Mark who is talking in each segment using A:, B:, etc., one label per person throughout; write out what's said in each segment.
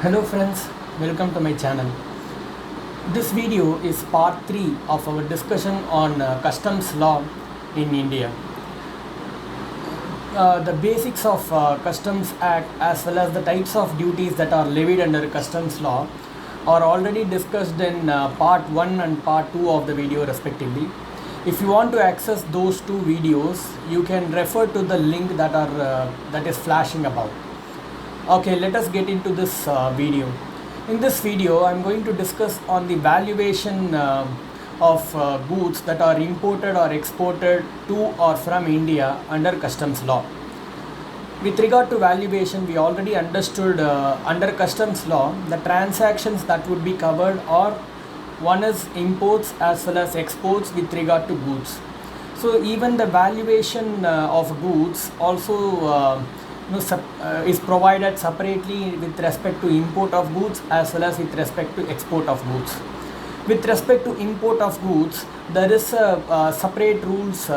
A: Hello friends, welcome to my channel. This video is part 3 of our discussion on customs law in India. The basics of customs act as well as the types of duties that are levied under customs law are already discussed in part 1 and part 2 of the video respectively. If you want to access those two videos, you can refer to the link that is flashing above. Okay, let us get into this video. In this video, I'm going to discuss on the valuation of goods that are imported or exported to or from India under customs law. With regard to valuation, we already understood under customs law, the transactions that would be covered are one is imports as well as exports with regard to goods. So even the valuation of goods also is provided separately with respect to import of goods as well as with respect to export of goods. With respect to import of goods, there is a separate rules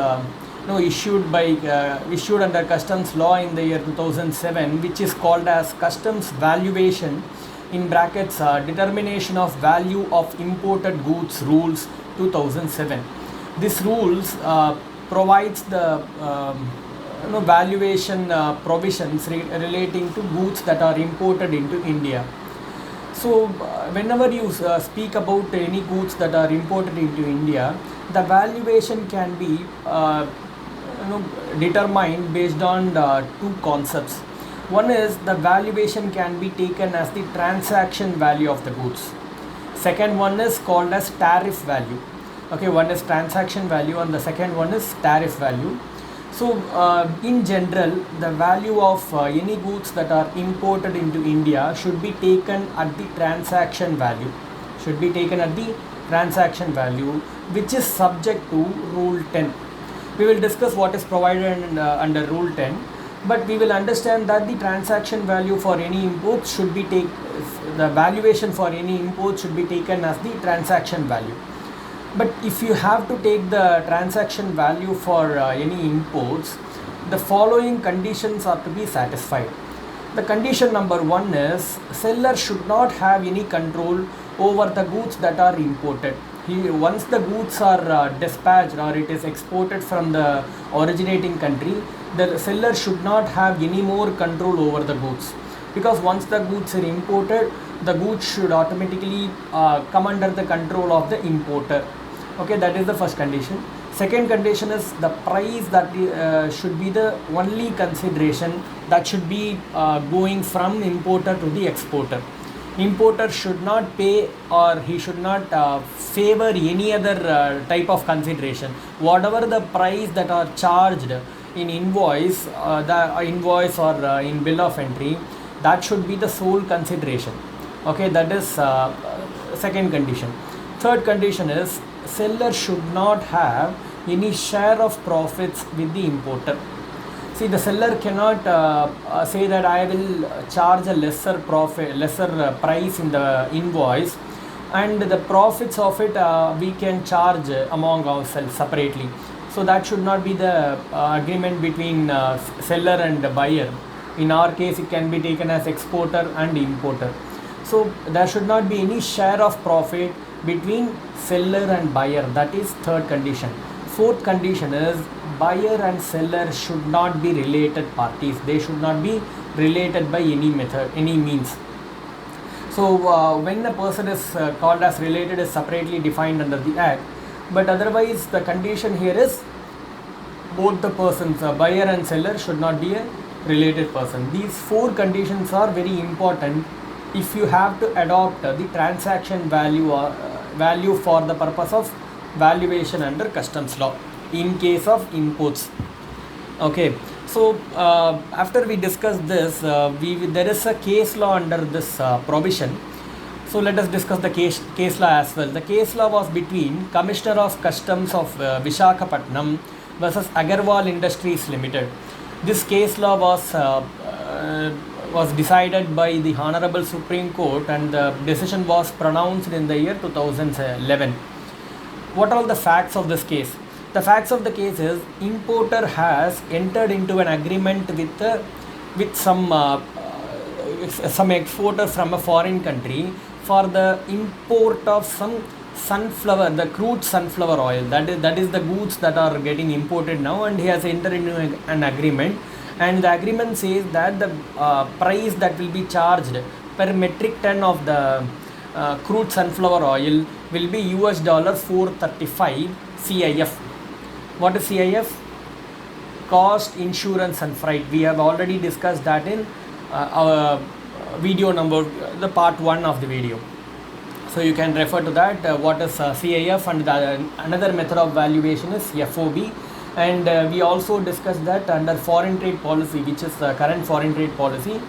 A: issued under customs law in the year 2007, which is called as customs valuation in brackets determination of value of imported goods rules 2007. This rules provides the valuation provisions relating to goods that are imported into India. So whenever you speak about any goods that are imported into India, the valuation can be determined based on two concepts. One is the valuation can be taken as the transaction value of the goods. Second one is called as tariff value. Okay, one is transaction value and the second one is tariff value. So in general, the value of any goods that are imported into India should be taken at the transaction value. Which is subject to Rule 10. We will discuss what is provided under Rule 10, but we will understand that the transaction value for any imports should be the valuation for any import should be taken as the transaction value. But if you have to take the transaction value for any imports, the following conditions are to be satisfied. The condition number 1 is seller should not have any control over the goods that are imported. Once the goods are dispatched or it is exported from the originating country, the seller should not have any more control over the goods, because once the goods are imported, the goods should automatically come under the control of the importer. Okay, that is the first condition. Second condition is the price that should be the only consideration that should be going from importer to the exporter. Importer should not pay or he should not favor any other type of consideration. Whatever the price that are charged in invoice, or in bill of entry, that should be the sole consideration. Okay, that is second condition. Third condition is seller should not have any share of profits with the importer. See, the seller cannot say that I will charge a lesser price in the invoice, and the profits of it we can charge among ourselves separately. So that should not be the agreement between seller and buyer. In our case, it can be taken as exporter and importer. So there should not be any share of profit between seller and buyer. That is third condition. Fourth condition is buyer and seller should not be related parties. They should not be related by any method, any means. So when a person is called as related is separately defined under the Act, but otherwise the condition here is both the persons, buyer and seller, should not be a related person. These four conditions are very important if you have to adopt the transaction value for the purpose of valuation under customs law in case of imports. Okay, so after we discuss this, there is a case law under this provision. So let us discuss the case law as well. The case law was between Commissioner of Customs of Visakhapatnam versus Agarwal Industries Limited. This case law was decided by the Honorable Supreme Court, and the decision was pronounced in the year 2011. What are all the facts of this case? The facts of the case is importer has entered into an agreement with some some exporter from a foreign country for the import of some sunflower, the crude sunflower oil. That is the goods that are getting imported now, and he has entered into an agreement, and the agreement says that the price that will be charged per metric ton of the crude sunflower oil will be US dollar 435 CIF. What is CIF? Cost, insurance and freight. We have already discussed that in our video number, the part 1 of the video. So you can refer to that, what is CIF, and another method of valuation is FOB. And we also discussed that under foreign trade policy, which is the current foreign trade policy,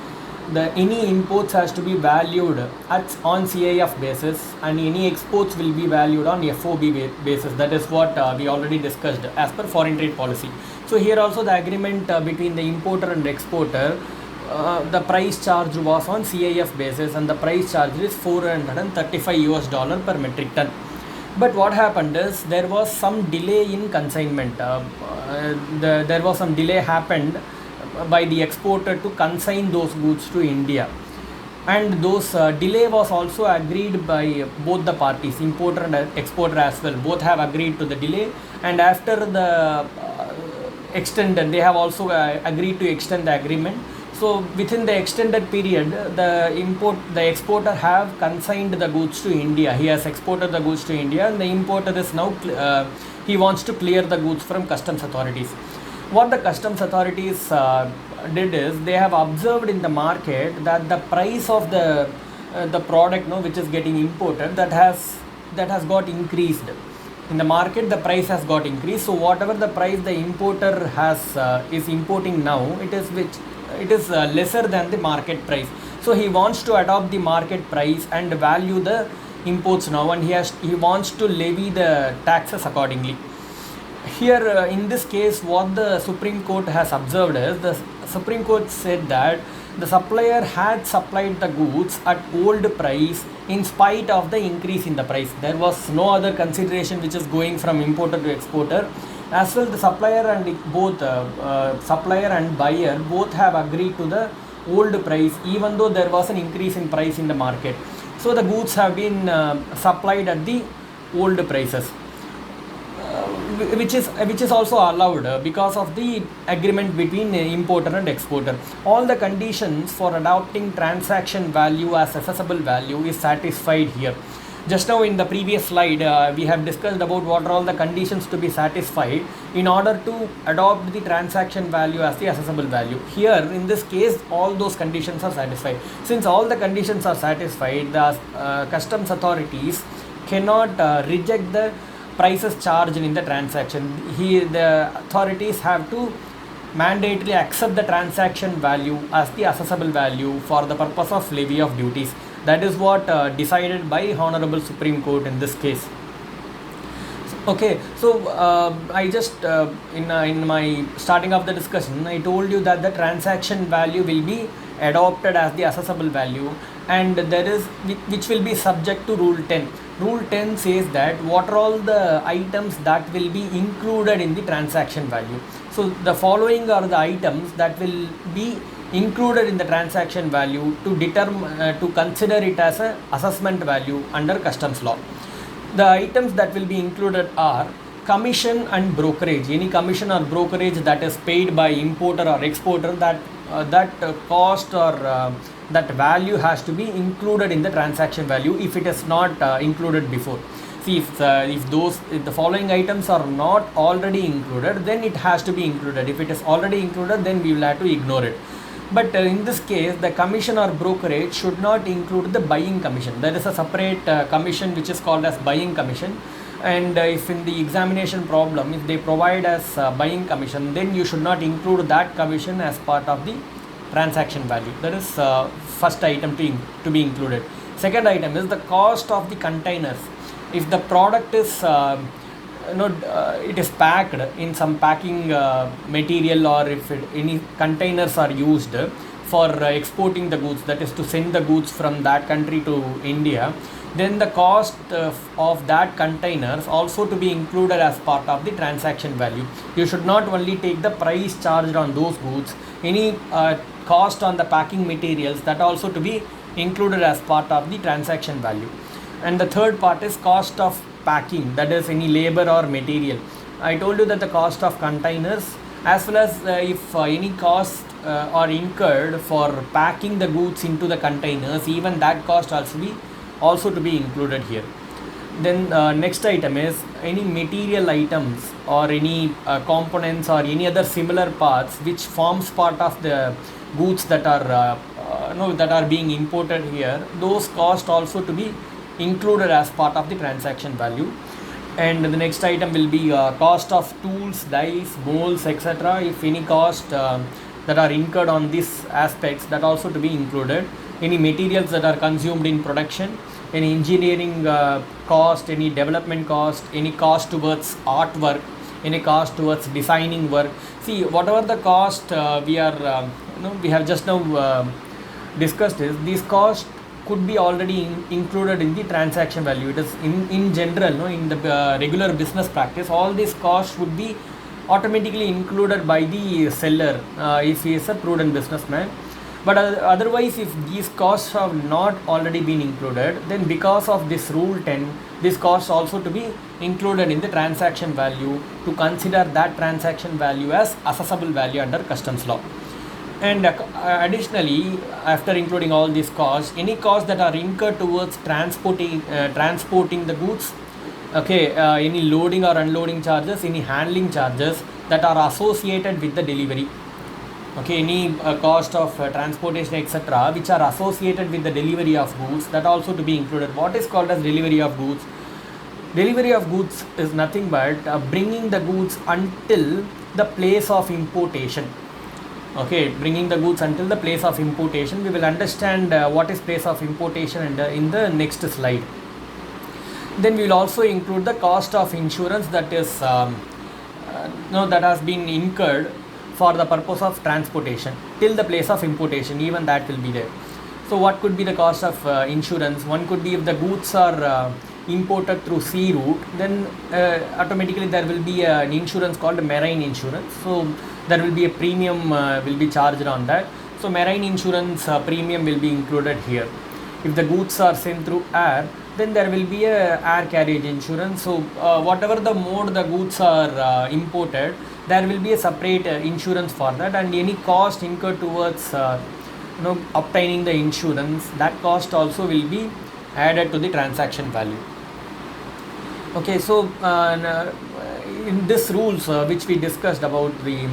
A: any imports has to be valued on CIF basis, and any exports will be valued on FOB basis. That is what we already discussed as per foreign trade policy. So here also the agreement between the importer and exporter, the price charge was on CIF basis, and the price charge is 435 US dollar per metric ton. But what happened is there was some delay in consignment. There was some delay happened by the exporter to consign those goods to India, and those delay was also agreed by both the parties, importer and exporter as well. Both have agreed to the delay, and after the extended, they have also agreed to extend the agreement. So within the extended period, the exporter have consigned the goods to India. He has exported the goods to India, and the importer is now he wants to clear the goods from customs authorities. What the customs authorities did is they have observed in the market that the price of the product, which is getting imported, that has got increased. In the market, the price has got increased. So whatever the price the importer is importing now, it is lesser than the market price. So he wants to adopt the market price and value the imports now, and he wants to levy the taxes accordingly. Here in this case, what the Supreme Court has observed is, the Supreme Court said that the supplier had supplied the goods at old price in spite of the increase in the price. There was no other consideration which is going from importer to exporter. As well, the supplier and supplier and buyer both have agreed to the old price, even though there was an increase in price in the market. So the goods have been supplied at the old prices, which is also allowed because of the agreement between importer and exporter. All the conditions for adopting transaction value as assessable value is satisfied here. Just now in the previous slide, we have discussed about what are all the conditions to be satisfied in order to adopt the transaction value as the assessable value. Here in this case, all those conditions are satisfied. Since all the conditions are satisfied, the customs authorities cannot reject the prices charged in the transaction. The authorities have to mandatorily accept the transaction value as the assessable value for the purpose of levy of duties. That is what decided by Honorable Supreme Court in this case. Okay, so I just in my starting of the discussion, I told you that the transaction value will be adopted as the assessable value, and which will be subject to Rule 10. Rule 10 says that what are all the items that will be included in the transaction value. So the following are the items that will be included in the transaction value to consider it as a assessment value under customs law. The items that will be included are commission and brokerage. Any commission or brokerage that is paid by importer or exporter, that cost or that value has to be included in the transaction value if it is not included before. See, if the following items are not already included, then it has to be included. If it is already included, then we will have to ignore it. But in this case, the commission or brokerage should not include the buying commission. There is a separate commission which is called as buying commission, and if in the examination problem, if they provide as buying commission, then you should not include that commission as part of the transaction value. That is first item to be included. Second item is the cost of the containers. If the product is it is packed in some packing material, or if any containers are used for exporting the goods, that is to send the goods from that country to India. then the cost of that containers also to be included as part of the transaction value. You should not only take the price charged on those goods, any cost on the packing materials, that also to be included as part of the transaction value. And the third part is cost of packing, that is any labor or material. I told you that the cost of containers, as well as if any cost are incurred for packing the goods into the containers, even that cost also to be included here. Then next item is any material items or any components or any other similar parts which forms part of the goods that are that are being imported here. Those cost also to be included as part of the transaction value. And the next item will be cost of tools, dies, molds, etc. If any cost that are incurred on these aspects, that also to be included. Any materials that are consumed in production, any engineering cost, any development cost, any cost towards artwork, any cost towards designing work. See, whatever the cost we have just now discussed is, these costs could be already included in the transaction value. It is in general, in the regular business practice, all these costs would be automatically included by the seller if he is a prudent businessman. But otherwise, if these costs have not already been included, then because of this rule 10, these costs also to be included in the transaction value, to consider that transaction value as assessable value under customs law. And additionally, after including all these costs, any costs that are incurred towards transporting the goods, any loading or unloading charges, any handling charges that are associated with the delivery, any cost of transportation, etc., which are associated with the delivery of goods, that also to be included. What is called as delivery of goods? Delivery of goods is nothing but bringing the goods until the place of importation. Bringing the goods until the place of importation. We will understand what is place of importation in the next slide. Then we will also include the cost of insurance that is that has been incurred for the purpose of transportation till the place of importation, even that will be there. So what could be the cost of insurance? One could be if the goods are imported through sea route, then automatically there will be an insurance called marine insurance. So there will be a premium will be charged on that. So marine insurance premium will be included here. If the goods are sent through air, then there will be a air carriage insurance. So whatever the mode the goods are imported, there will be a separate insurance for that, and any cost incurred towards obtaining the insurance, that cost also will be added to the transaction value. So in this rules which we discussed about the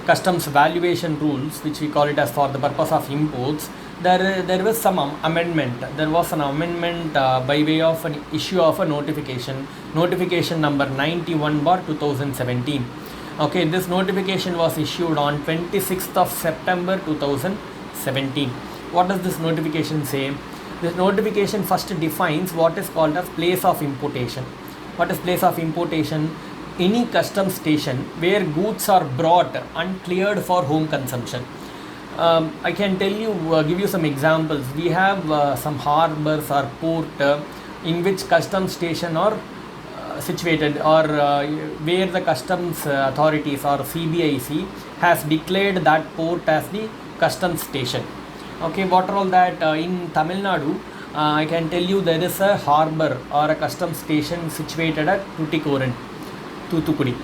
A: customs valuation rules, which we call it as for the purpose of imports, there was some amendment. There was an amendment by way of an issue of a notification number 91/2017. This notification was issued on 26th of September 2017. What does this notification say? This notification first defines what is called as place of importation. What is place of importation? Any customs station where goods are brought and cleared for home consumption. I can tell you, give you some examples. We have some harbors or port in which customs station are situated, or where the customs authorities or CBIC has declared that port as the customs station. What are all that? In Tamil Nadu, I can tell you there is a harbor or a customs station situated at Tuticorin, Thuthukudi.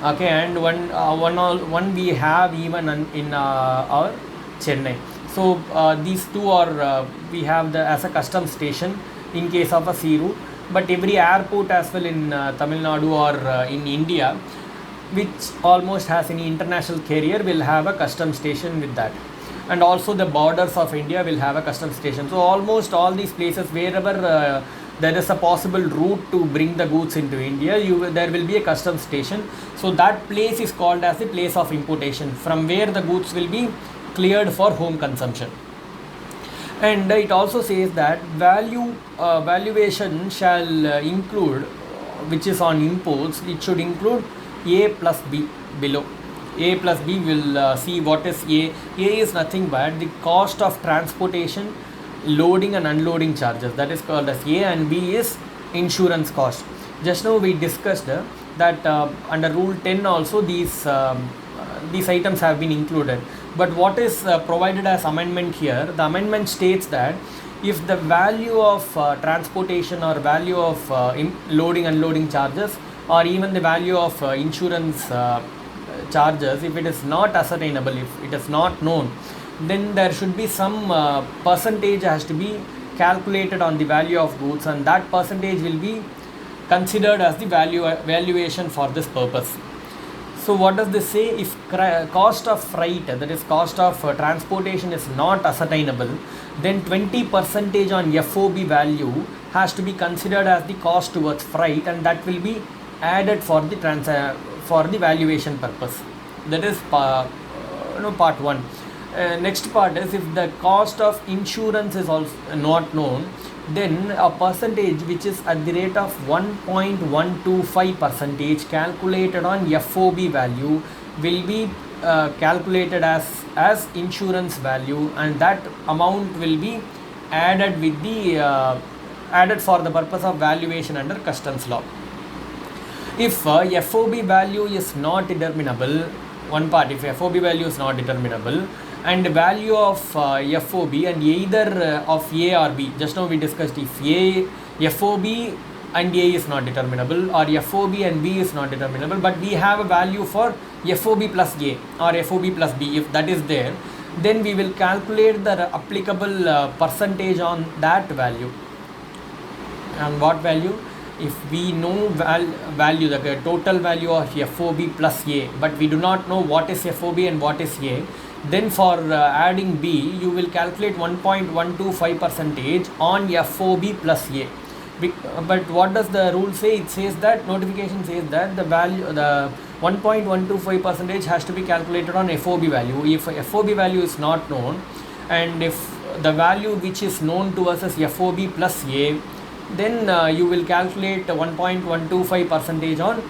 A: And one we have even in our Chennai. So these two are we have as a customs station in case of a sea route. But every airport as well in Tamil Nadu or in India, which almost has any international carrier, will have a customs station with that. And also the borders of India will have a customs station. So almost all these places, wherever there is a possible route to bring the goods into India, there will be a customs station. So that place is called as the place of importation, from where the goods will be cleared for home consumption. And it also says that valuation shall include, which is on imports, it should include A plus B below. A plus B will see what is A. A is nothing but the cost of transportation loading and unloading charges, that is called as A, and B is insurance cost. Just now we discussed that under rule 10 also these items have been included, but what is provided as amendment here, the amendment states that if the value of transportation or value of loading unloading charges or even the value of insurance charges, if it is not ascertainable, if it is not known, then there should be some percentage has to be calculated on the value of goods, and that percentage will be considered as the valuation for this purpose. So what does this say? If cost of freight, that is cost of transportation, is not ascertainable, then 20% on FOB value has to be considered as the cost towards freight, and that will be added for the valuation purpose. That is part 1. Next part is, if the cost of insurance is also not known, then a percentage which is at the rate of 1.125% calculated on FOB value will be calculated as insurance value, and that amount will be added with the added for the purpose of valuation under customs law. If FOB value is not determinable, one part, if FOB value is not determinable and the value of FOB and either of A or B, just now we discussed, if FOB and A is not determinable or FOB and B is not determinable, but we have a value for FOB plus A or FOB plus B, if that is there, then we will calculate the applicable percentage on that value. And what value? If we know value, the total value of FOB plus A, but we do not know what is FOB and what is A, then for adding B, you will calculate 1.125% on FOB plus A. But what does the rule say? It says that, notification says that the 1.125% has to be calculated on FOB value. If FOB value is not known, and if the value which is known to us is FOB plus A, then you will calculate 1.125% on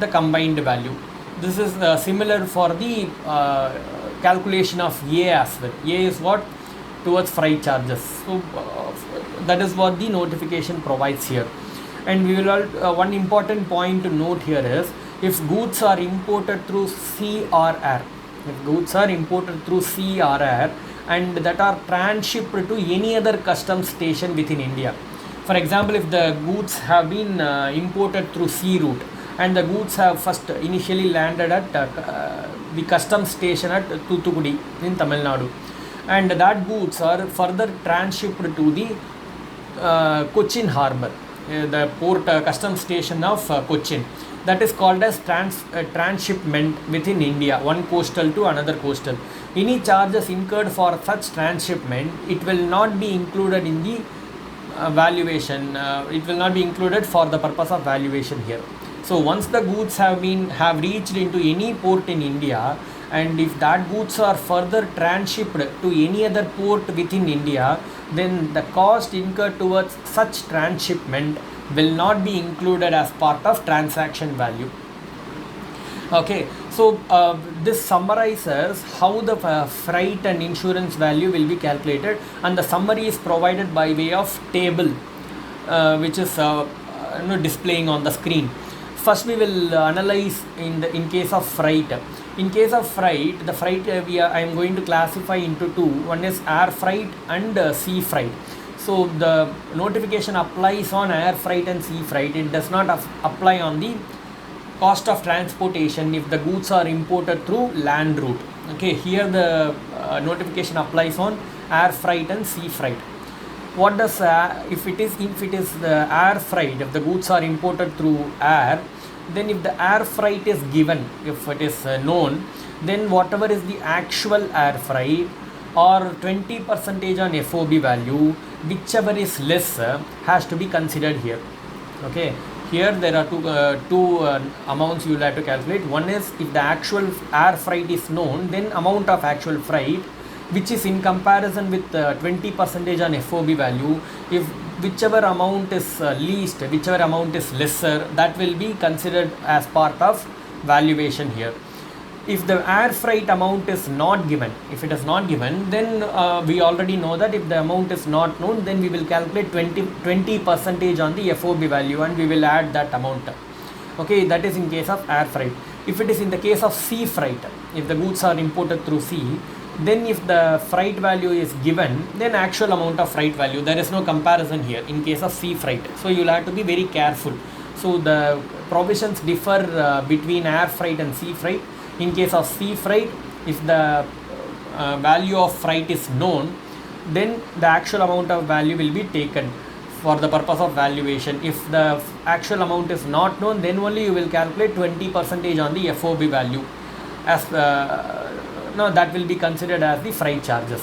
A: the combined value. This is similar for the calculation of A as well. A is what? Towards freight charges. So that is what the notification provides here. And we will one important point to note here is, if goods are imported through sea or air, and that are transshipped to any other customs station within India. For example, if the goods have been imported through sea route and the goods have first initially landed at the customs station at Thoothukudi in Tamil Nadu, and that goods are further transshipped to the Cochin harbour, the port customs station of Cochin. That is called as transshipment within India, one coastal to another coastal. Any charges incurred for such transshipment, it will not be included in the valuation. It will not be included for the purpose of valuation here. So once the goods have reached into any port in India, and if that goods are further transshipped to any other port within India, then the cost incurred towards such transshipment will not be included as part of transaction value. Okay, so this summarizes how the freight and insurance value will be calculated, and the summary is provided by way of table which is displaying on the screen. First we will analyze in case of freight. In case of freight, the freight I am going to classify into two. One is air freight and sea freight. So the notification applies on air freight and sea freight. It does not apply on the cost of transportation if the goods are imported through land route. Okay, here the notification applies on air freight and sea freight. What does if it is the air freight, if the goods are imported through air, then if the air freight is given, if it is known, then whatever is the actual air freight or 20% on FOB value, whichever is less has to be considered here. Okay, here there are two amounts you will have to calculate. One is, if the actual air freight is known, then amount of actual freight which is in comparison with 20% on FOB value. If whichever amount is least, whichever amount is lesser, that will be considered as part of valuation here. If the air freight amount is not given, if it is not given, then we already know that if the amount is not known, then we will calculate 20% on the FOB value and we will add that amount. Okay, that is in case of air freight. If it is in the case of sea freight, if the goods are imported through sea, then if the freight value is given, then actual amount of freight value, there is no comparison here in case of sea freight. So you will have to be very careful. So the provisions differ between air freight and sea freight. In case of sea freight, if the value of freight is known, then the actual amount of value will be taken for the purpose of valuation. If the actual amount is not known, then only you will calculate 20% on the FOB value, as that will be considered as the freight charges.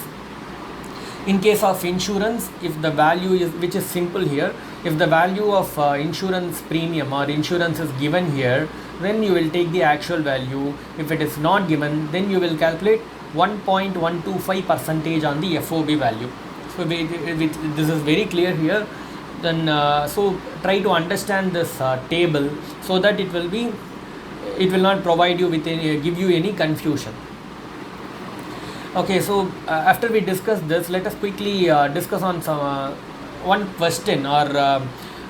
A: In case of insurance, if the value is, which is simple here, if the value of insurance premium or insurance is given here, then you will take the actual value. If it is not given, then you will calculate 1.125% on the FOB value. So this is very clear here. Then so try to understand this table so that it will not provide you with give you any confusion. Okay, so after we discuss this, let us quickly discuss on some one question or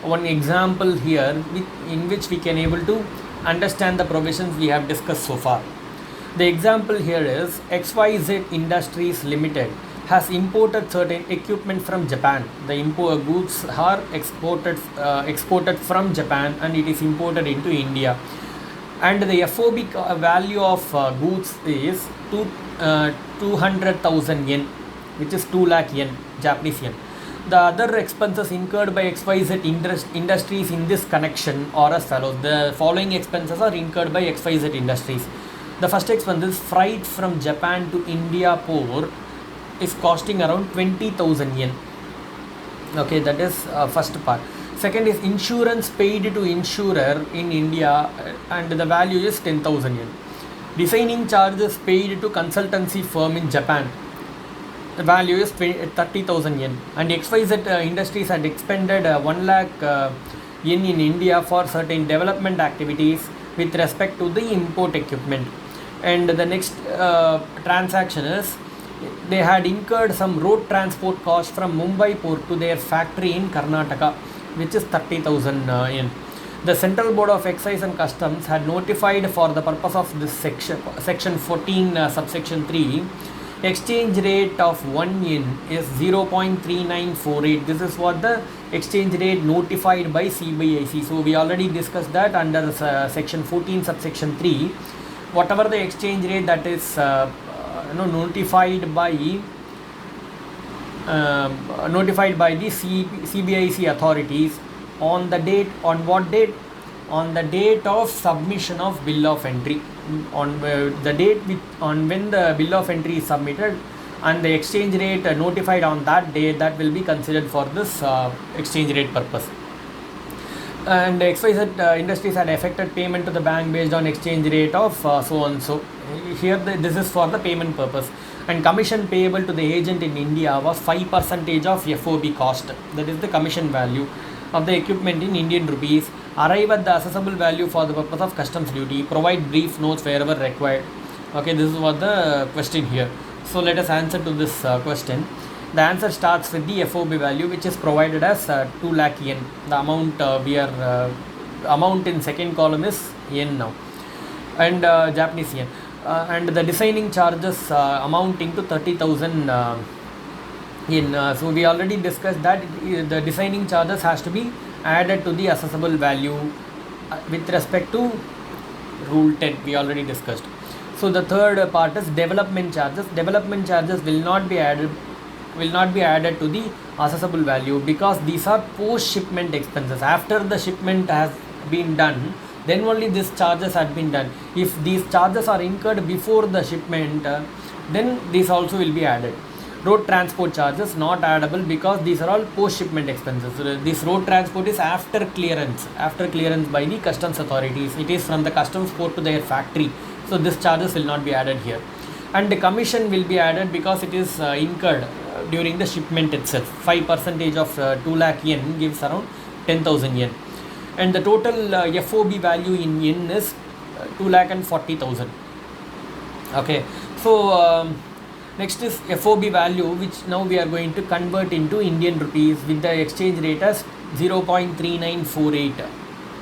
A: one example here in which we can able to understand the provisions we have discussed so far. The example here is XYZ Industries Limited has imported certain equipment from Japan. The goods are exported from Japan and it is imported into India. And the FOB value of goods is 200,000 yen, which is 2 lakh yen, Japanese yen. The other expenses incurred by XYZ Industries in this connection are as follows. The following expenses are incurred by XYZ Industries. The first expense is freight from Japan to India port is costing around 20,000 yen. Okay, that is first part. Second is insurance paid to insurer in India and the value is 10,000 yen. Designing charges paid to consultancy firm in Japan, the value is 30,000 yen. And XYZ Industries had expended 1 lakh yen in India for certain development activities with respect to the import equipment. And the next transaction is they had incurred some road transport costs from Mumbai port to their factory in Karnataka, which is 30,000 yen. The Central Board of Excise and Customs had notified for the purpose of this section 14 subsection 3, exchange rate of 1 yen is 0.3948. This is what the exchange rate notified by CBIC. So we already discussed that under section 14 subsection 3. Whatever the exchange rate that is notified by the CBIC authorities on the date, on what date? On the date of submission of bill of entry, on the date on when the bill of entry is submitted, and the exchange rate notified on that day, that will be considered for this exchange rate purpose. And XYZ Industries had effected payment to the bank based on exchange rate of so and so. Here this is for the payment purpose. And commission payable to the agent in India was 5% of FOB cost. That is the commission value of the equipment in Indian rupees. Arrive at the assessable value for the purpose of customs duty. Provide brief notes wherever required. Okay, this is what the question here. So let us answer to this question. The answer starts with the FOB value, which is provided as 2 lakh yen. The amount amount in second column is yen now, and Japanese yen. And the designing charges amounting to 30,000 yen. So we already discussed that the designing charges has to be added to the assessable value with respect to rule 10. We already discussed. So the third part is development charges. Development charges will not be added to the assessable value because these are post shipment expenses. After the shipment has been done, then only these charges had been done. If these charges are incurred before the shipment, then these also will be added. Road transport charges not addable because these are all post shipment expenses. This road transport is after clearance by the customs authorities. It is from the customs port to their factory. So this charges will not be added here. And the commission will be added because it is incurred during the shipment itself. 5% of 2 lakh yen gives around 10,000 yen. And the total FOB value in yen is 2 lakh and 40,000. Okay, so next is FOB value, which now we are going to convert into Indian rupees with the exchange rate as 0.3948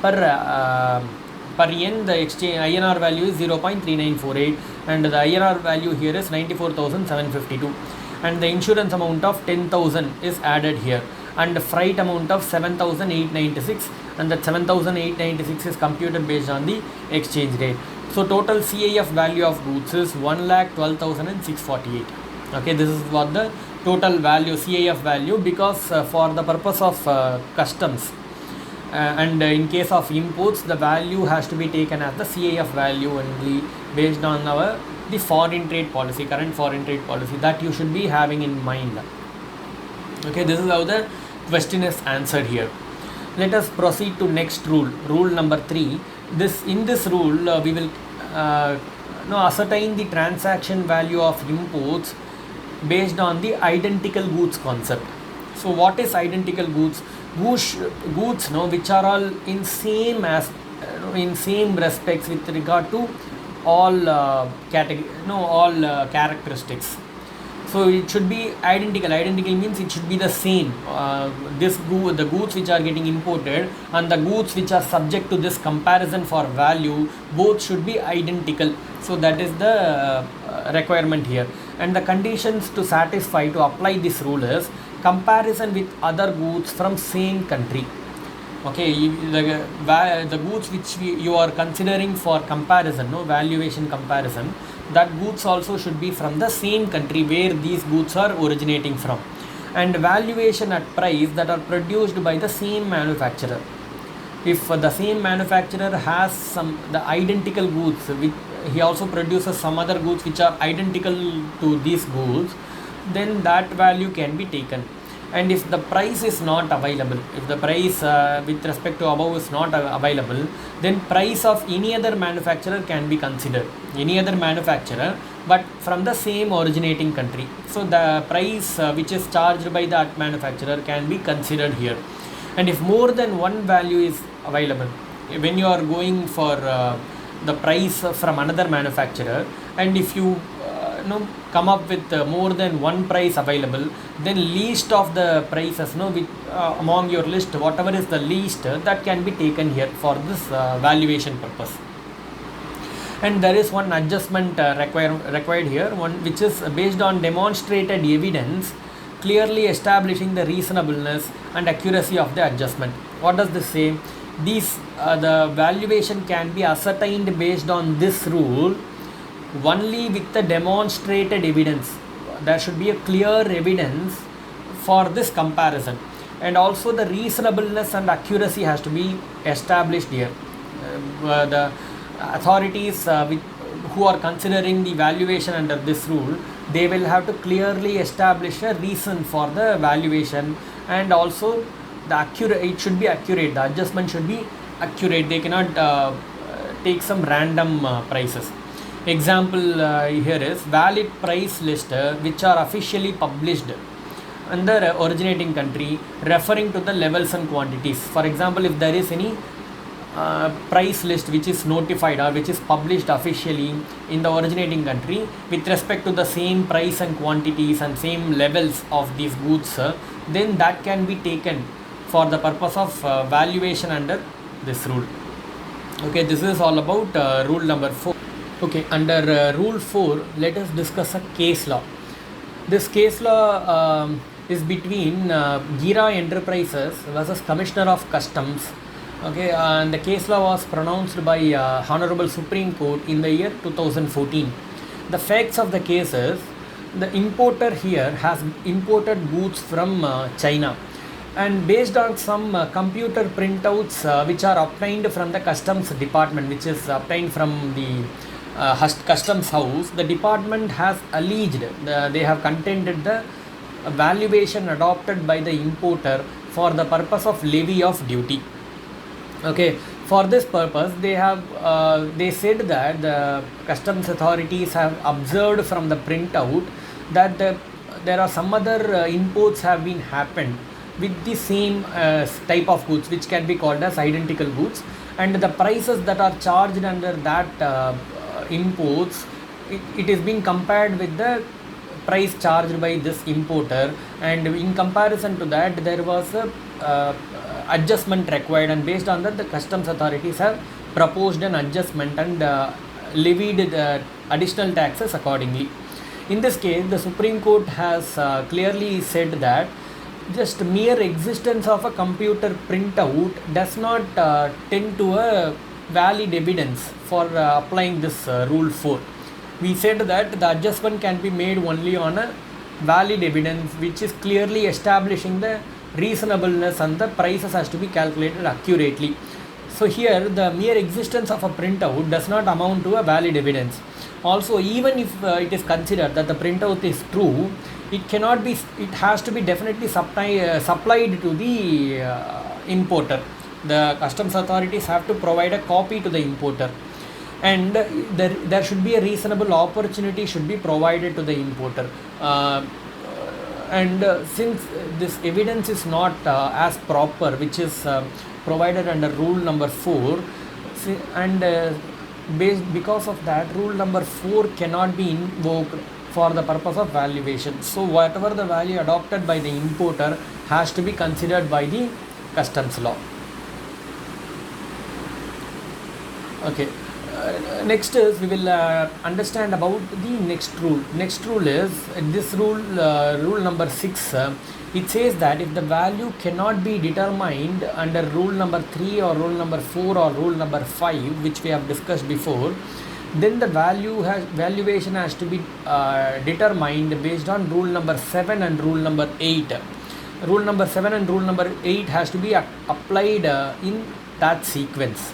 A: per yen. The exchange INR value is 0.3948 and the INR value here is 94,752, and the insurance amount of 10,000 is added here, and the freight amount of 7,896, and that 7,896 is computed based on the exchange rate. So total CIF value of goods is 1,12,648. Okay, this is what the total value CIF value, because for the purpose of customs and in case of imports, the value has to be taken as the CIF value only based on the foreign trade policy, current foreign trade policy, that you should be having in mind. Okay, this is how the question is answered here. Let us proceed to next rule, rule number 3. In this rule we will ascertain the transaction value of imports based on the identical goods concept. So what is identical goods? Goods which are all in same respects with regard to all characteristics. So it should be identical. Identical means it should be the same. The goods which are getting imported and the goods which are subject to this comparison for value, both should be identical. So that is the requirement here. And the conditions to satisfy to apply this rule is comparison with other goods from same country. Okay, the goods which you are considering for comparison, valuation comparison, that goods also should be from the same country where these goods are originating from, and valuation at price that are produced by the same manufacturer. If the same manufacturer has the identical goods, he also produces some other goods which are identical to these goods, then that value can be taken. And if the price is not available, if the price with respect to above is not available, then price of any other manufacturer can be considered. Any other manufacturer, but from the same originating country. So the price which is charged by that manufacturer can be considered here. And if more than one value is available, when you are going for the price from another manufacturer, and if you come up with more than one price available, then least of the prices among your list, whatever is the least, that can be taken here for this valuation purpose. And there is one adjustment required here, one which is based on demonstrated evidence clearly establishing the reasonableness and accuracy of the adjustment. What does this say? The valuation can be ascertained based on this rule only with the demonstrated evidence. There should be a clear evidence for this comparison, and also the reasonableness and accuracy has to be established here. The authorities who are considering the valuation under this rule, they will have to clearly establish a reason for the valuation, and also it should be accurate. The adjustment should be accurate. They cannot take some random prices. Example here is valid price list which are officially published in the originating country, referring to the levels and quantities. For example, if there is any price list which is notified or which is published officially in the originating country with respect to the same price and quantities and same levels of these goods, then that can be taken for the purpose of valuation under this rule. Okay, this is all about rule number 4. Okay, under rule 4, let us discuss a case law. This case law is between Gira Enterprises versus Commissioner of Customs. Okay, and the case law was pronounced by Honorable Supreme Court in the year 2014. The facts of the case is, the importer here has imported goods from China, and based on some computer printouts which are obtained from the Customs Department, which is obtained from the Customs House, the department has alleged, they have contended the valuation adopted by the importer for the purpose of levy of duty. Okay, for this purpose they said that the customs authorities have observed from the printout that there are some other imports have been happened with the same type of goods, which can be called as identical goods, and the prices that are charged under that imports it is being compared with the price charged by this importer, and in comparison to that there was a adjustment required, and based on that the customs authorities have proposed an adjustment and levied the additional taxes accordingly. In this case, the Supreme Court has clearly said that just mere existence of a computer printout does not tend to a valid evidence for applying this Rule 4. We said that the adjustment can be made only on a valid evidence which is clearly establishing the reasonableness, and the prices has to be calculated accurately. So here the mere existence of a printout does not amount to a valid evidence. Also, even if it is considered that the printout is true, it cannot be, it has to be definitely supplied to the importer. The customs authorities have to provide a copy to the importer, and there should be a reasonable opportunity should be provided to the importer. Since this evidence is not as proper, which is provided under Rule number 4, and because of that, Rule number 4 cannot be invoked for the purpose of valuation. So whatever the value adopted by the importer has to be considered by the customs law. Okay. Next is we will understand about the next rule. Next rule is this rule, rule number 6. It says that if the value cannot be determined under rule number 3 or rule number 4 or rule number 5, which we have discussed before, then the valuation has to be determined based on rule number 7 and rule number 8. Rule number 7 and rule number 8 has to be applied in that sequence.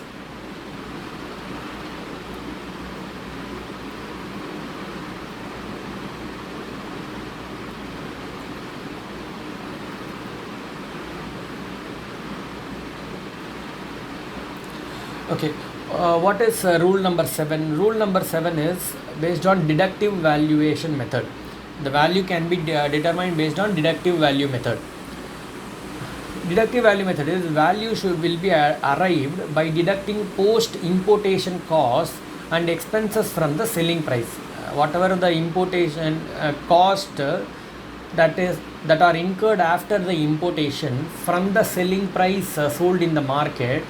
A: Okay, what is rule number 7? Rule number 7 is based on deductive valuation method. The value can be determined based on deductive value method. Deductive value method is value will be arrived by deducting post importation costs and expenses from the selling price. Whatever the importation cost that are incurred after the importation from the selling price sold in the market,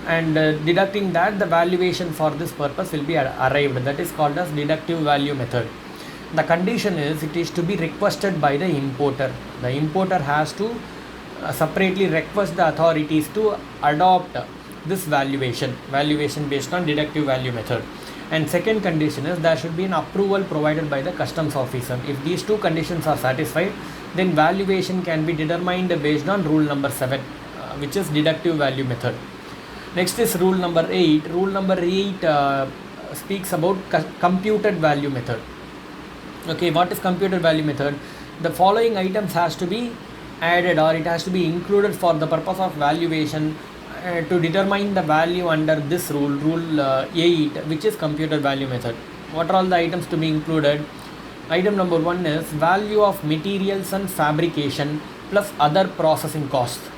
A: and deducting that, the valuation for this purpose will be arrived. That is called as deductive value method. The condition is it is to be requested by the importer. The importer has to separately request the authorities to adopt this valuation based on deductive value method. And second condition is there should be an approval provided by the customs officer. If these two conditions are satisfied, then valuation can be determined based on rule number 7, which is deductive value method. Next is rule number 8. Rule number 8 speaks about computed value method. Okay, what is computed value method? The following items has to be added, or it has to be included for the purpose of valuation to determine the value under this rule, rule 8, which is computed value method. What are all the items to be included? Item number 1 is value of materials and fabrication plus other processing costs.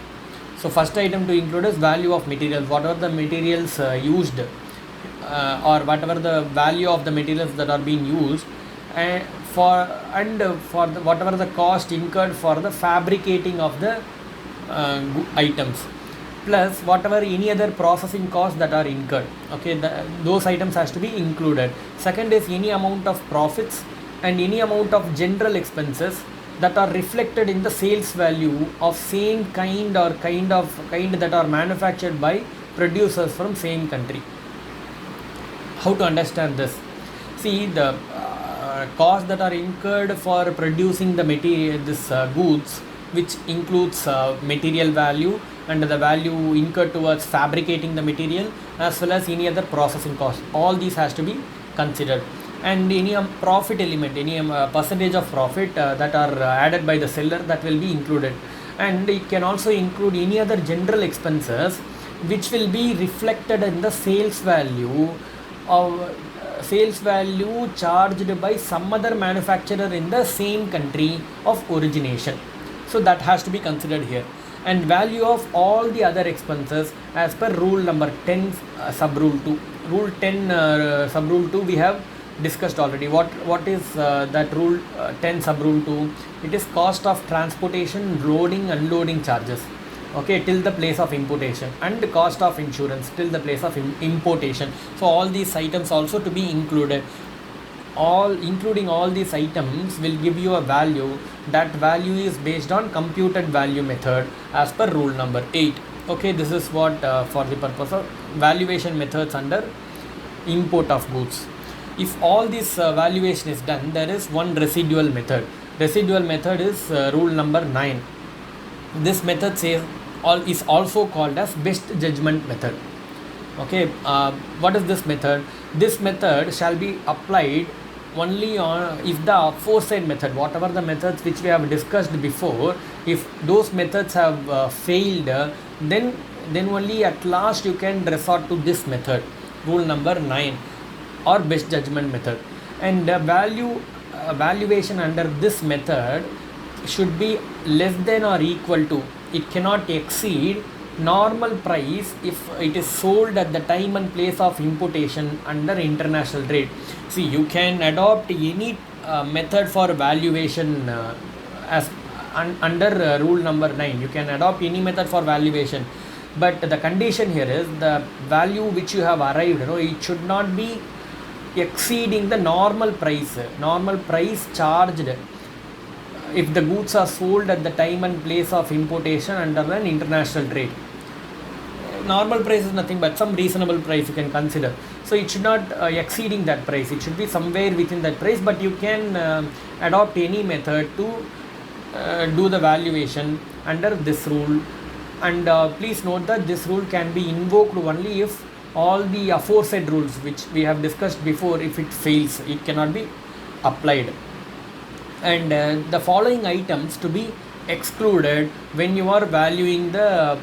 A: So first item to include is value of materials, whatever the materials used or whatever the value of the materials that are being used, and for whatever the cost incurred for the fabricating of the items, plus whatever any other processing costs that are incurred. Okay, those items has to be included. Second is any amount of profits and any amount of general expenses that are reflected in the sales value of same kind or kind that are manufactured by producers from same country. How to understand this? See, the costs that are incurred for producing the material, goods, which includes material value and the value incurred towards fabricating the material, as well as any other processing cost. All these has to be considered. And any profit element, any percentage of profit that are added by the seller, that will be included. And it can also include any other general expenses which will be reflected in the sales value charged by some other manufacturer in the same country of origination. So that has to be considered here. And value of all the other expenses as per rule number 10 sub rule 2. Rule 10 sub rule 2, we have discussed already. What is that rule 10 sub rule 2? It is cost of transportation, loading, unloading charges, okay, till the place of importation, and cost of insurance till the place of importation. So all these items also to be included. Including all these items will give you a value. That value is based on computed value method as per rule number 8. Okay, this is what for the purpose of valuation methods under import of goods. If all this valuation is done, there is one residual method. Residual method is rule number 9. This method is also called as best judgment method. Okay, what is this method? This method shall be applied only on if the aforesaid method, whatever the methods which we have discussed before, if those methods have failed, then only at last you can resort to this method, rule number 9, or best judgment method. And valuation under this method should be less than or equal to, it cannot exceed normal price if it is sold at the time and place of importation under international trade. See, you can adopt any method for valuation as under rule number 9. You can adopt any method for valuation, but the condition here is the value which you have arrived, it should not be exceeding the normal price charged if the goods are sold at the time and place of importation under an international trade. Normal price is nothing but some reasonable price you can consider. So it should not exceeding that price. It should be somewhere within that price, but you can adopt any method to do the valuation under this rule. And please note that this rule can be invoked only if all the aforesaid rules which we have discussed before, if it fails, it cannot be applied. And the following items to be excluded when you are valuing the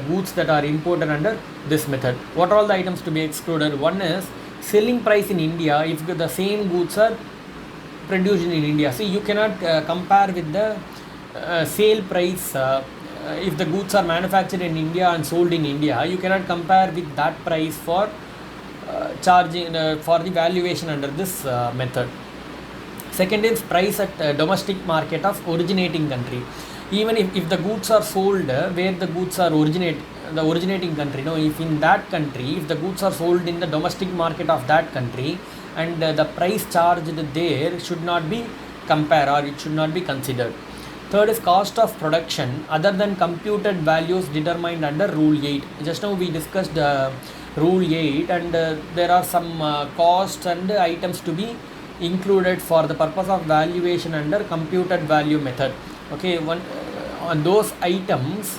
A: goods that are imported under this method. What are all the items to be excluded? One is selling price in India if the same goods are produced in India. See, you cannot compare with the sale price if the goods are manufactured in India and sold in India. You cannot compare with that price for charging for the valuation under this method. Second is price at domestic market of originating country. Even if the goods are sold where the goods are the originating country, if in that country, if the goods are sold in the domestic market of that country, and the price charged there should not be compared, or it should not be considered. Third is cost of production other than computed values determined under rule 8. Just now we discussed rule 8, and there are some costs and items to be included for the purpose of valuation under computed value method. Okay, those items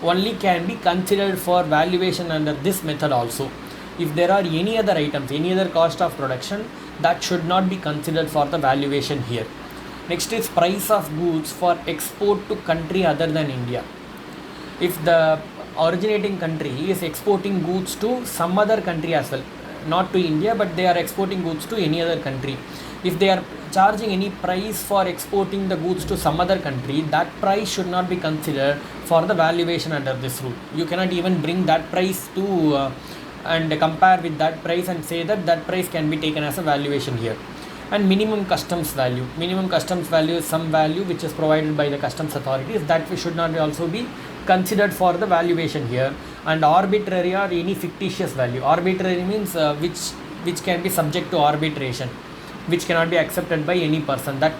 A: only can be considered for valuation under this method also. If there are any other items, any other cost of production, that should not be considered for the valuation here. Next is price of goods for export to country other than India. If the originating country is exporting goods to some other country as well, not to India, but they are exporting goods to any other country, if they are charging any price for exporting the goods to some other country, that price should not be considered for the valuation under this rule. You cannot even bring that price to and compare with that price and say that price can be taken as a valuation here. And minimum customs value. Minimum customs value is some value which is provided by the customs authorities, that we should not also be considered for the valuation here. And arbitrary or any fictitious value. Arbitrary means which can be subject to arbitration, which cannot be accepted by any person. That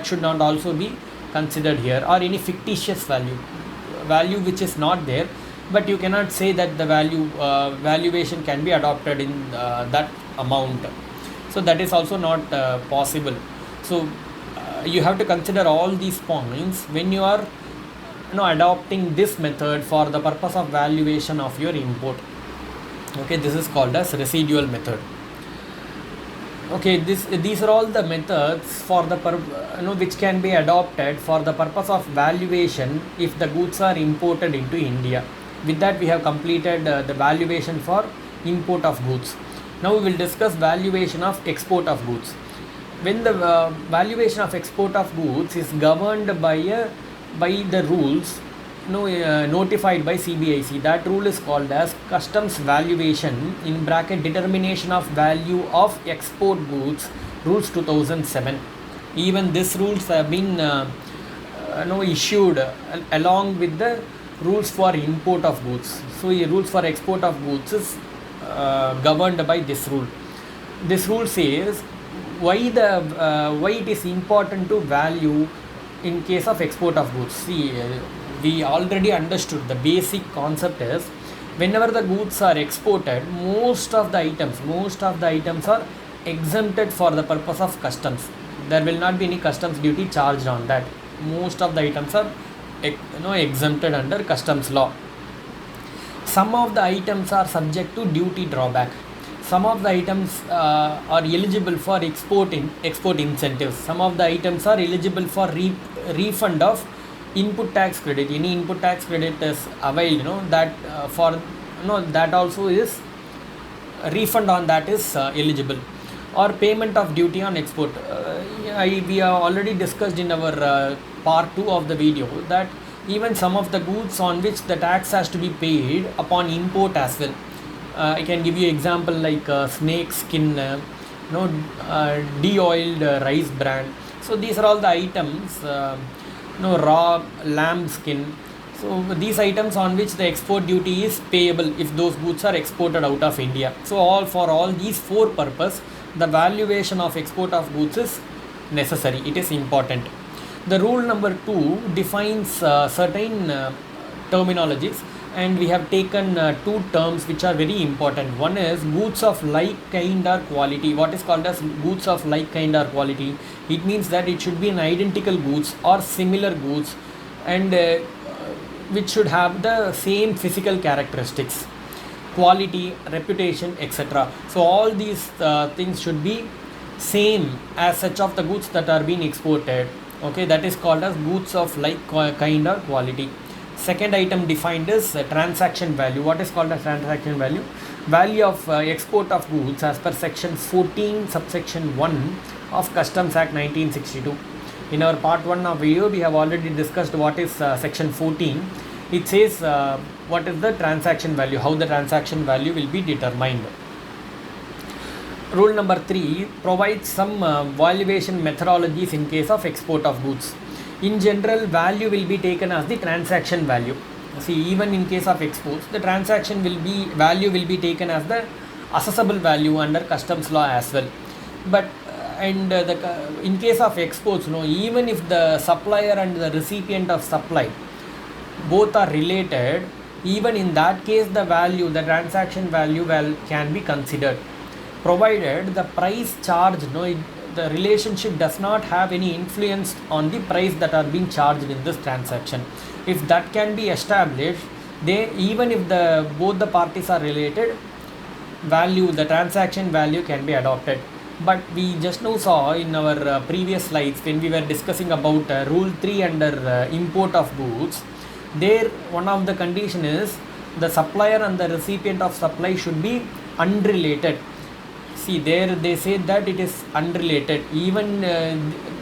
A: should not also be considered here. Or any fictitious value which is not there, but you cannot say that the valuation can be adopted in that amount. So that is also not possible. So you have to consider all these points when you are adopting this method for the purpose of valuation of your import. Okay, this is called as residual method. Okay, these are all the methods for the which can be adopted for the purpose of valuation if the goods are imported into India. With that, we have completed the valuation for import of goods. Now we will discuss valuation of export of goods. When the valuation of export of goods is governed by the rules, notified by CBIC. That rule is called as customs valuation in bracket determination of value of export goods rules 2007. Even these rules have been issued along with the rules for import of goods. So rules for export of goods is governed by this rule. This rule says why it is important to value in case of export of goods. See, we already understood the basic concept is whenever the goods are exported, most of the items are exempted for the purpose of customs. There will not be any customs duty charged on that. Most of the items are exempted under customs law. Some of the items are subject to duty drawback. Some of the items are eligible for export incentives. Some of the items are eligible for refund of input tax credit. Any input tax credit is availed, that that also is refund on that is eligible, or payment of duty on export. We have already discussed in our part 2 of the video that even some of the goods on which the tax has to be paid upon import as well. I can give you example like snake skin, de-oiled rice bran. So these are all the items, raw lamb skin. So these items on which the export duty is payable if those goods are exported out of India. So for all these 4 purposes, the valuation of export of goods is necessary. It is important. The rule number 2 defines certain terminologies, and we have taken 2 terms which are very important. One is goods of like kind or quality. What is called as goods of like kind or quality? It means that it should be an identical goods or similar goods, and which should have the same physical characteristics, quality, reputation, etc. So all these things should be same as such of the goods that are being exported. Okay, that is called as goods of like kind or quality. Second item defined is transaction value. What is called as transaction value? Value of export of goods as per section 14 subsection 1 of Customs Act 1962. In our part 1 of video, we have already discussed what is section 14. It says what is the transaction value, how the transaction value will be determined. Rule number 3 provides some valuation methodologies in case of export of goods. In general, value will be taken as the transaction value. See, even in case of exports, the transaction value will be taken as the assessable value under customs law as well. But in case of exports, even if the supplier and the recipient of supply both are related, even in that case the transaction value can be considered, provided the price charged, the relationship does not have any influence on the price that are being charged in this transaction. If that can be established, even if both the parties are related, the transaction value can be adopted. But we just now saw in our previous slides when we were discussing about rule 3 under import of goods, there one of the condition is the supplier and the recipient of supply should be unrelated. See, there they say that it is unrelated. Even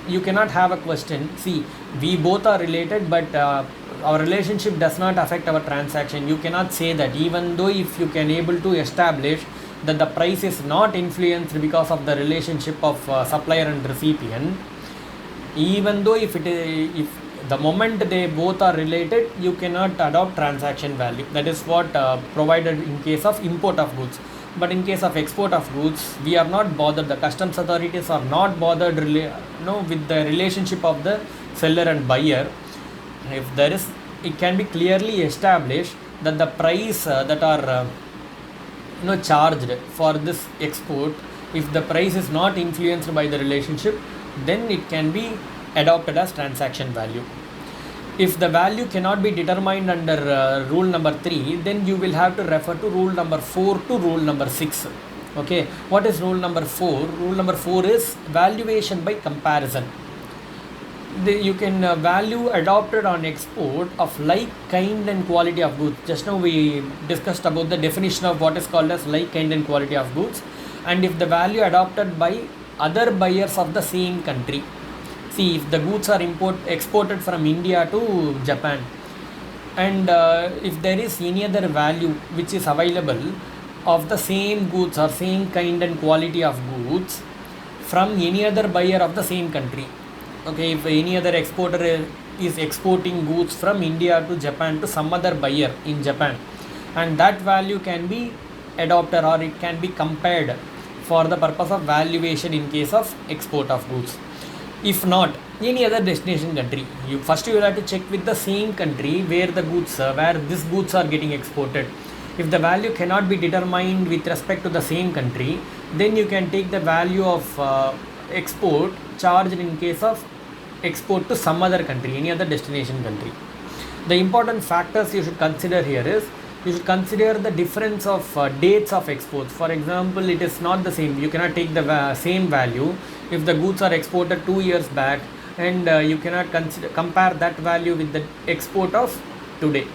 A: you cannot have a question. See, we both are related, but our relationship does not affect our transaction. You cannot say that, even though if you can able to establish that the price is not influenced because of the relationship of supplier and recipient, even though if the moment they both are related, you cannot adopt transaction value. That is what provided in case of import of goods. But in case of export of goods, we are not bothered. The customs authorities are not bothered with the relationship of the seller and buyer. If there is, it can be clearly established that the price that are charged for this export, if the price is not influenced by the relationship, then it can be adopted as transaction value. If the value cannot be determined under rule number 3, then you will have to refer to rule number 4 to rule number 6. Okay, what is rule number 4? Rule number 4 is valuation by comparison. You can value adopted on export of like kind and quality of goods. Just now we discussed about the definition of what is called as like kind and quality of goods, and if the value adopted by other buyers of the same country. See, if the goods are exported from India to Japan, and if there is any other value which is available of the same goods or same kind and quality of goods from any other buyer of the same country. Okay, if any other exporter is exporting goods from India to Japan to some other buyer in Japan, and that value can be adopted or it can be compared for the purpose of valuation in case of export of goods. If not, any other destination country, you will have to check with the same country where the goods where these goods are getting exported. If the value cannot be determined with respect to the same country, then you can take the value of export charged in case of export to some other country, any other destination country. The important factors you should consider here is, you should consider the difference of dates of exports. For example, it is not the same. You cannot take the same value if the goods are exported 2 years back, and you cannot compare that value with the export of today.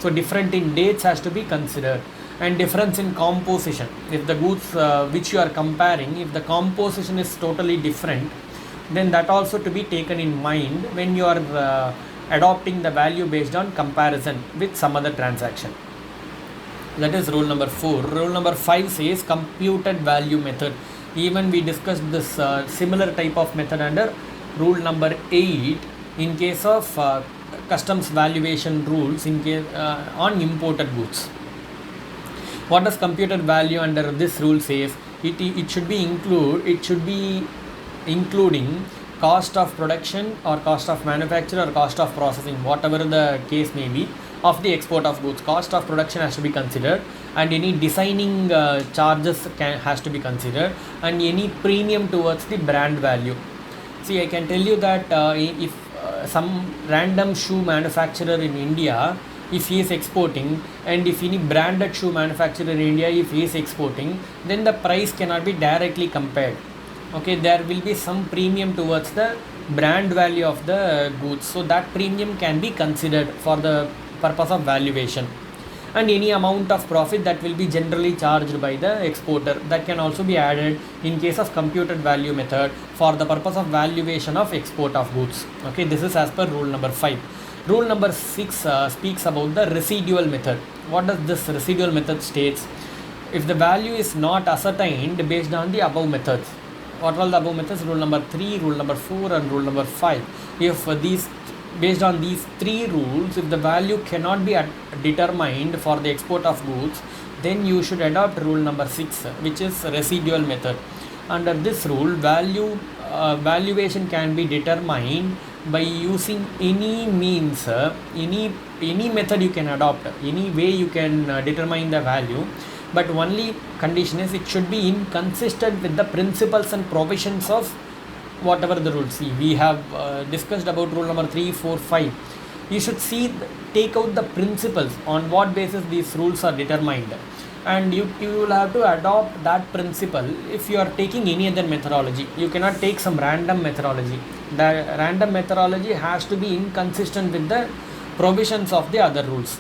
A: So different in dates has to be considered, and difference in composition. If the goods which you are comparing, if the composition is totally different, then that also to be taken in mind when you are adopting the value based on comparison with some other transaction. That is rule number 4. Rule number 5 says computed value method. Even we discussed this similar type of method under rule number 8 in case of customs valuation rules in case on imported goods. What does computed value under this rule says? It should be including cost of production or cost of manufacture or cost of processing, whatever the case may be, of the export of goods. Cost of production has to be considered, and any designing charges has to be considered, and any premium towards the brand value. See, I can tell you that if some random shoe manufacturer in India, if he is exporting, and if any branded shoe manufacturer in India, if he is exporting, then the price cannot be directly compared. Okay, there will be some premium towards the brand value of the goods, so that premium can be considered for the purpose of valuation. And any amount of profit that will be generally charged by the exporter, that can also be added in case of computed value method for the purpose of valuation of export of goods. Okay, this is as per rule number 5. Rule number 6 speaks about the residual method. What does this residual method states? If the value is not ascertained based on the above methods. What are the above methods? Rule number 3, rule number 4 and rule number 5. If based on these 3 rules, if the value cannot be determined for the export of goods, then you should adopt rule number 6, which is residual method. Under this rule, valuation can be determined by using any means, any method you can adopt, any way you can determine the value, but only condition is it should be inconsistent with the principles and provisions of whatever the rules. See, we have discussed about rule number 3, 4, 5. You should take out the principles on what basis these rules are determined, and you will have to adopt that principle. If you are taking any other methodology, you cannot take some random methodology. The random methodology has to be inconsistent with the provisions of the other rules,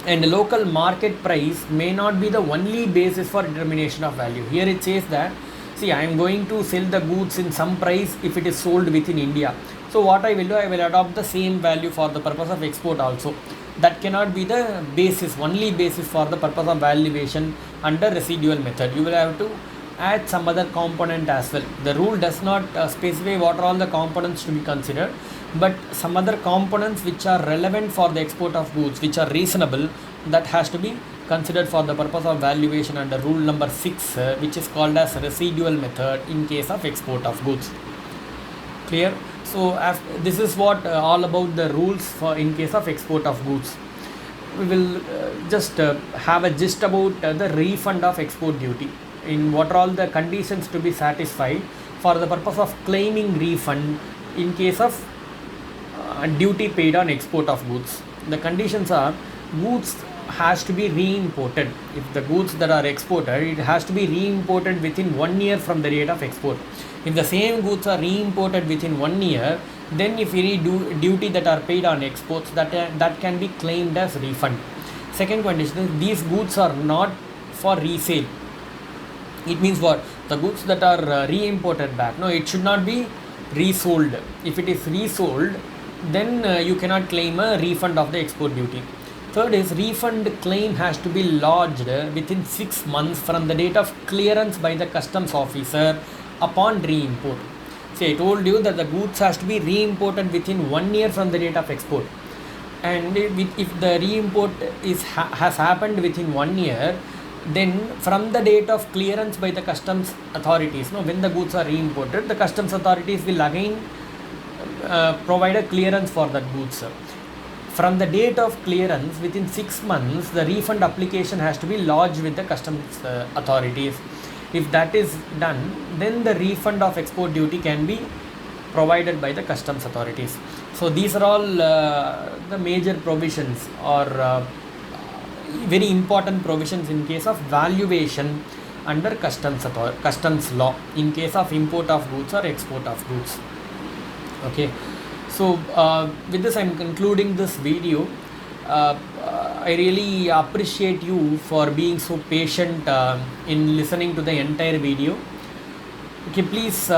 A: and local market price may not be the only basis for determination of value. Here it says that, see, I am going to sell the goods in some price if it is sold within India. So what I will do, I will adopt the same value for the purpose of export also. That cannot be the basis, only basis for the purpose of valuation under residual method. You will have to add some other component as well. The rule does not specify what are all the components to be considered, but some other components which are relevant for the export of goods, which are reasonable, that has to be considered for the purpose of valuation under rule number 6, which is called as residual method in case of export of goods. Clear? So this is what all about the rules for in case of export of goods. We will just have a gist about the refund of export duty, in what are all the conditions to be satisfied for the purpose of claiming refund in case of duty paid on export of goods. The conditions are, goods has to be re-imported. If the goods that are exported, it has to be re-imported within 1 year from the date of export. If the same goods are re-imported within 1 year, then if any duty that are paid on exports, that can be claimed as refund. Second condition is, these goods are not for resale. It means what? The goods that are re-imported back, no, it should not be resold. If it is resold, then it should not be claimed as refund. If it is re-imported, then it should be claimed as refund. If it is re-imported, then it should be claimed as refund. If it is re-imported, then it should be claimed as refund. If it is re-imported, then it should be claimed as refund. If it is resold, then you cannot claim a refund of the export duty. Third is refund claim has to be lodged within 6 months from the date of clearance by the customs officer upon re-import. See, I told you that the goods has to be re-imported within 1 year from the date of export, and if the re-import has happened within 1 year, then from the date of clearance by the customs authorities, when the goods are re-imported, the customs authorities will again provide a clearance for that goods. From the date of clearance within 6 months, the refund application has to be lodged with the customs authorities. If that is done, then the refund of export duty can be provided by the customs authorities. So these are all the major provisions or very important provisions in case of valuation under customs law in case of import of goods or export of goods. Okay, so with this I'm concluding this video. I really appreciate you for being so patient in listening to the entire video. Okay, please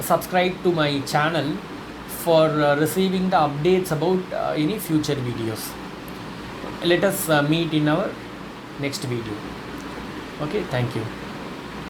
A: subscribe to my channel for receiving the updates about any future videos. Let us meet in our next video. Okay, thank you.